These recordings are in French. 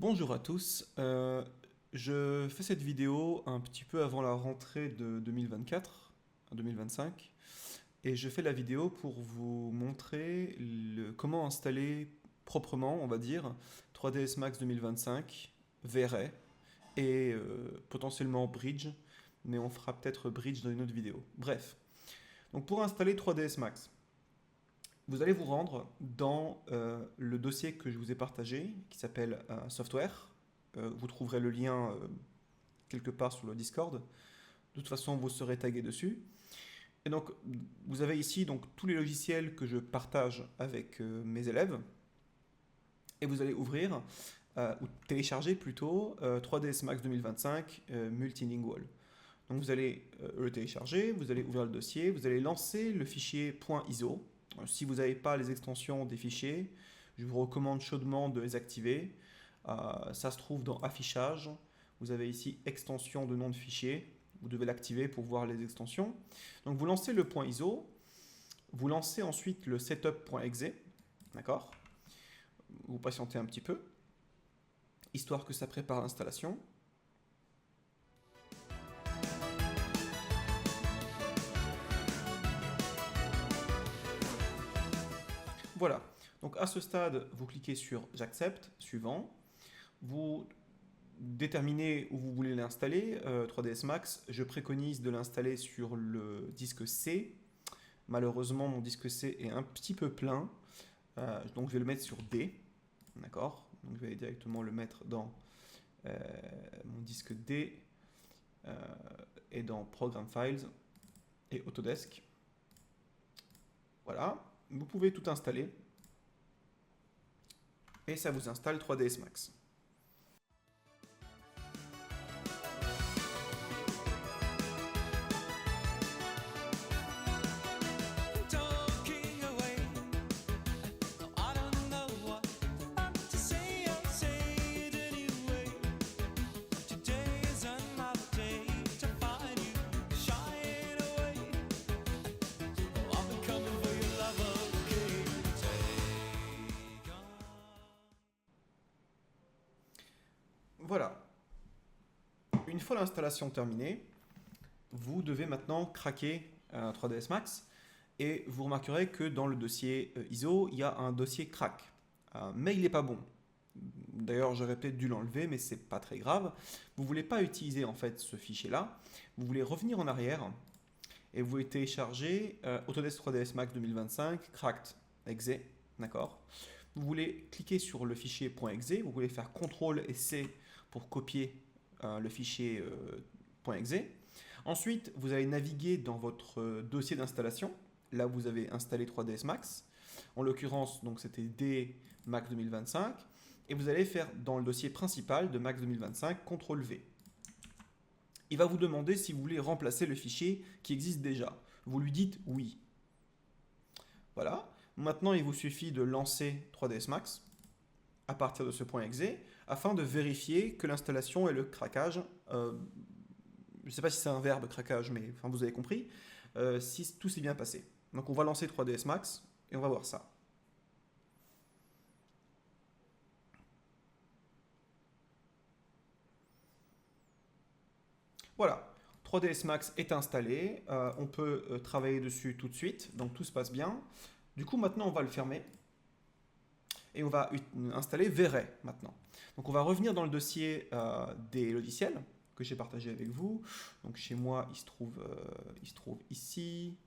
Bonjour à tous, je fais cette vidéo un petit peu avant la rentrée de 2024, 2025, et je fais la vidéo pour vous montrer comment installer proprement, on va dire, 3ds Max 2025, V-Ray et potentiellement Bridge, mais on fera peut-être Bridge dans une autre vidéo. Bref, donc pour installer 3ds Max, vous allez vous rendre dans le dossier que je vous ai partagé, qui s'appelle Software. Vous trouverez le lien quelque part sur le Discord. De toute façon, vous serez tagué dessus. Et donc, vous avez ici donc, tous les logiciels que je partage avec mes élèves. Et vous allez ouvrir, ou télécharger plutôt, 3ds Max 2025 Multilingual. Donc vous allez le télécharger, vous allez ouvrir le dossier, vous allez lancer le fichier .iso. Si vous n'avez pas les extensions des fichiers, je vous recommande chaudement de les activer. Ça se trouve dans Affichage. Vous avez ici Extension de nom de fichier. Vous devez l'activer pour voir les extensions. Donc vous lancez le .iso. Vous lancez ensuite le setup.exe. D'accord? Vous patientez un petit peu, histoire que ça prépare l'installation. Voilà, donc à ce stade, vous cliquez sur j'accepte, suivant. Vous déterminez où vous voulez l'installer, 3ds Max. Je préconise de l'installer sur le disque C. Malheureusement, mon disque C est un petit peu plein, donc je vais le mettre sur D. D'accord? Donc je vais directement le mettre dans mon disque D et dans Program Files et Autodesk. Voilà, vous pouvez tout installer et ça vous installe 3ds Max. Voilà. Une fois l'installation terminée, vous devez maintenant craquer 3ds Max et vous remarquerez que dans le dossier ISO, il y a un dossier crack. Mais il n'est pas bon. D'ailleurs, j'aurais peut-être dû l'enlever, mais c'est pas très grave. Vous ne voulez pas utiliser en fait ce fichier-là. Vous voulez revenir en arrière et vous voulez télécharger Autodesk 3ds Max 2025 cracked exe, d'accord? Vous voulez cliquer sur le fichier .exe, vous voulez faire CTRL et C pour copier le fichier .exe. Ensuite, vous allez naviguer dans votre dossier d'installation. Là, vous avez installé 3ds Max. En l'occurrence, donc c'était D Max 2025. Et vous allez faire dans le dossier principal de Max 2025, CTRL V. Il va vous demander si vous voulez remplacer le fichier qui existe déjà. Vous lui dites oui. Voilà. Maintenant, il vous suffit de lancer 3ds Max à partir de ce .exe afin de vérifier que l'installation et le craquage, je ne sais pas si c'est un verbe craquage, mais enfin, vous avez compris, si tout s'est bien passé. Donc on va lancer 3ds Max et on va voir ça. Voilà, 3ds Max est installé, on peut travailler dessus tout de suite, donc tout se passe bien. Du coup, maintenant, on va le fermer et on va installer V-Ray maintenant. Donc, on va revenir dans le dossier des logiciels que j'ai partagé avec vous. Donc, chez moi, il se trouve ici.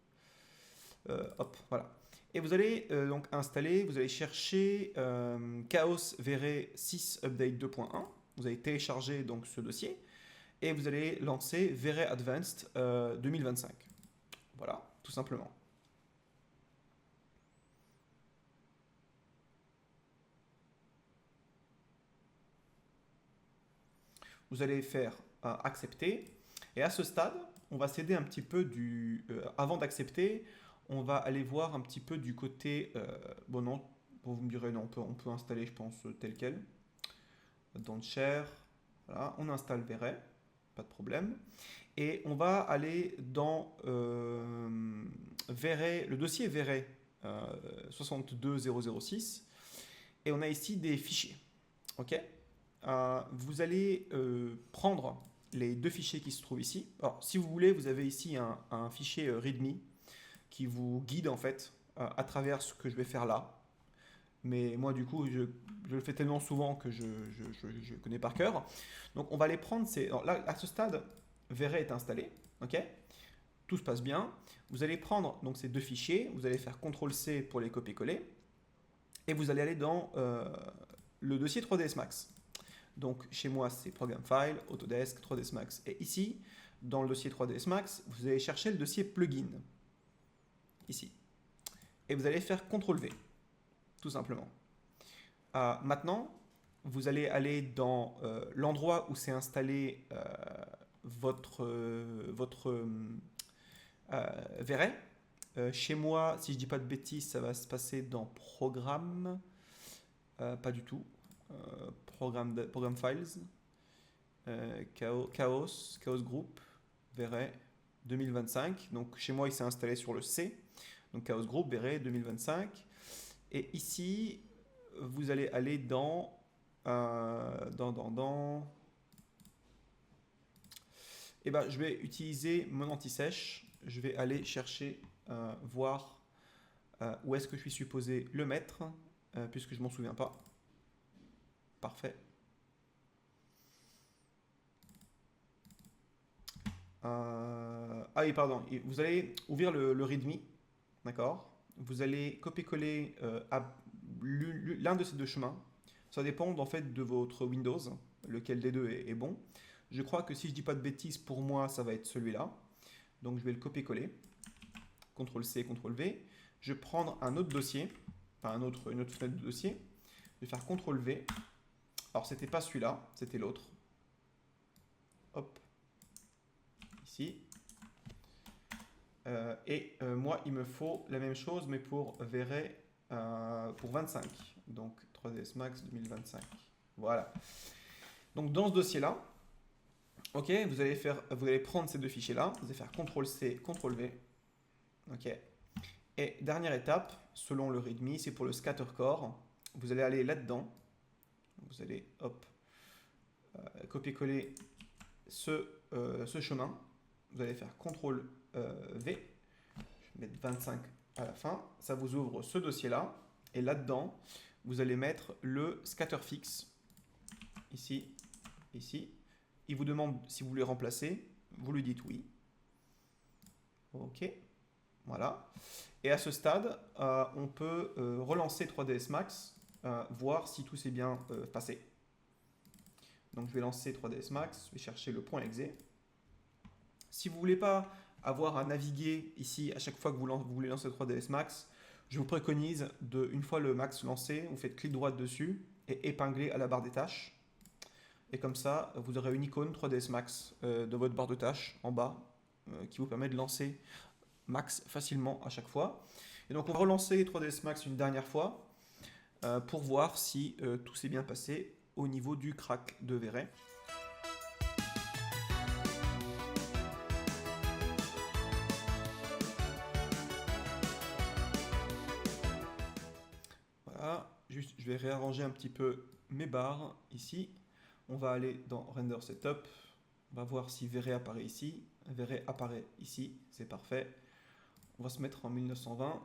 Hop, voilà. Et vous allez donc installer, vous allez chercher Chaos V-Ray 6 Update 2.1. Vous allez télécharger donc ce dossier et vous allez lancer V-Ray Advanced 2025. Voilà, tout simplement. Vous allez faire accepter. Et à ce stade, on va s'aider un petit peu du... avant d'accepter, on va aller voir un petit peu du côté... bon non, vous me direz non, on peut installer je pense tel quel. Don't share. Voilà, on installe V-Ray, pas de problème. Et on va aller dans V-Ray, le dossier V-Ray 62006. Et on a ici des fichiers. OK? vous allez prendre les deux fichiers qui se trouvent ici. Alors, si vous voulez, vous avez ici un fichier README qui vous guide en fait à travers ce que je vais faire là. Mais moi, du coup, je le fais tellement souvent que je connais par cœur. Donc, on va les prendre. Alors là, à ce stade, Vray est installé. Ok, tout se passe bien. Vous allez prendre donc, ces deux fichiers. Vous allez faire CTRL-C pour les copier-coller. Et vous allez aller dans le dossier 3ds Max. Donc, chez moi, c'est Program File, Autodesk, 3ds Max. Et ici, dans le dossier 3ds Max, vous allez chercher le dossier Plugin. Ici. Et vous allez faire CTRL-V. Tout simplement. Maintenant, vous allez aller dans l'endroit où s'est installé votre Vray. Chez moi, si je ne dis pas de bêtises, ça va se passer dans Programme. Pas du tout. Program Files. Chaos Group. Vray 2025. Donc chez moi, il s'est installé sur le C. Donc Chaos Group, Vray 2025. Et ici, vous allez aller dans eh ben, je vais utiliser mon anti-sèche. Je vais aller chercher, voir où est-ce que je suis supposé le mettre, puisque je ne m'en souviens pas. Parfait. Ah oui, pardon. Vous allez ouvrir le README, d'accord? Vous allez copier-coller l'un de ces deux chemins. Ça dépend en fait de votre Windows, lequel des deux est bon. Je crois que si je ne dis pas de bêtises, pour moi, ça va être celui-là. Donc je vais le copier-coller. CTRL-C, CTRL-V. Je vais prendre un autre dossier, enfin une autre fenêtre de dossier. Je vais faire CTRL-V. Alors c'était pas celui-là, c'était l'autre. Hop. Ici. Moi, il me faut la même chose, mais pour Vray pour 25. Donc 3ds Max 2025. Voilà. Donc dans ce dossier-là, ok, vous allez prendre ces deux fichiers-là, vous allez faire CTRL-C, CTRL-V. Ok. Et dernière étape, selon le README, c'est pour le scatter core. Vous allez aller là-dedans. Vous allez, hop, copier-coller ce chemin. Vous allez faire CTRL-V. Je vais mettre 25 à la fin. Ça vous ouvre ce dossier-là. Et là-dedans, vous allez mettre le scatter fixe. Ici, ici. Il vous demande si vous voulez remplacer. Vous lui dites oui. OK. Voilà. Et à ce stade, on peut relancer 3ds Max, voir si tout s'est bien passé. Donc je vais lancer 3ds Max, je vais chercher le point .exe. Si vous ne voulez pas avoir à naviguer ici à chaque fois que vous voulez lancer 3ds Max, je vous préconise une fois le Max lancé, vous faites clic droit dessus et épingler à la barre des tâches. Et comme ça, vous aurez une icône 3ds Max de votre barre de tâches en bas qui vous permet de lancer Max facilement à chaque fois. Et donc on va relancer 3ds Max une dernière fois pour voir si tout s'est bien passé au niveau du crack de Vray. Voilà, juste je vais réarranger un petit peu mes barres ici. On va aller dans Render Setup, on va voir si Vray apparaît ici. Vray apparaît ici, c'est parfait. On va se mettre en 1920,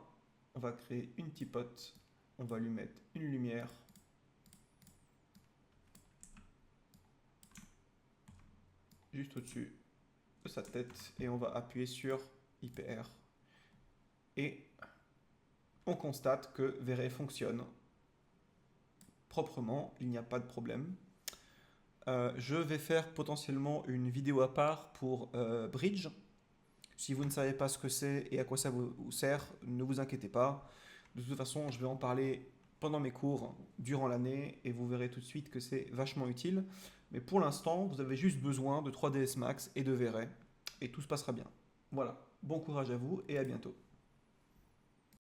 on va créer une tipote, on va lui mettre une lumière. Juste au-dessus de sa tête et on va appuyer sur IPR. Et on constate que Vray fonctionne proprement, il n'y a pas de problème. Je vais faire potentiellement une vidéo à part pour Bridge. Si vous ne savez pas ce que c'est et à quoi ça vous sert, ne vous inquiétez pas. De toute façon, je vais en parler pendant mes cours durant l'année et vous verrez tout de suite que c'est vachement utile. Mais pour l'instant, vous avez juste besoin de 3ds Max et de Vray et tout se passera bien. Voilà, bon courage à vous et à bientôt.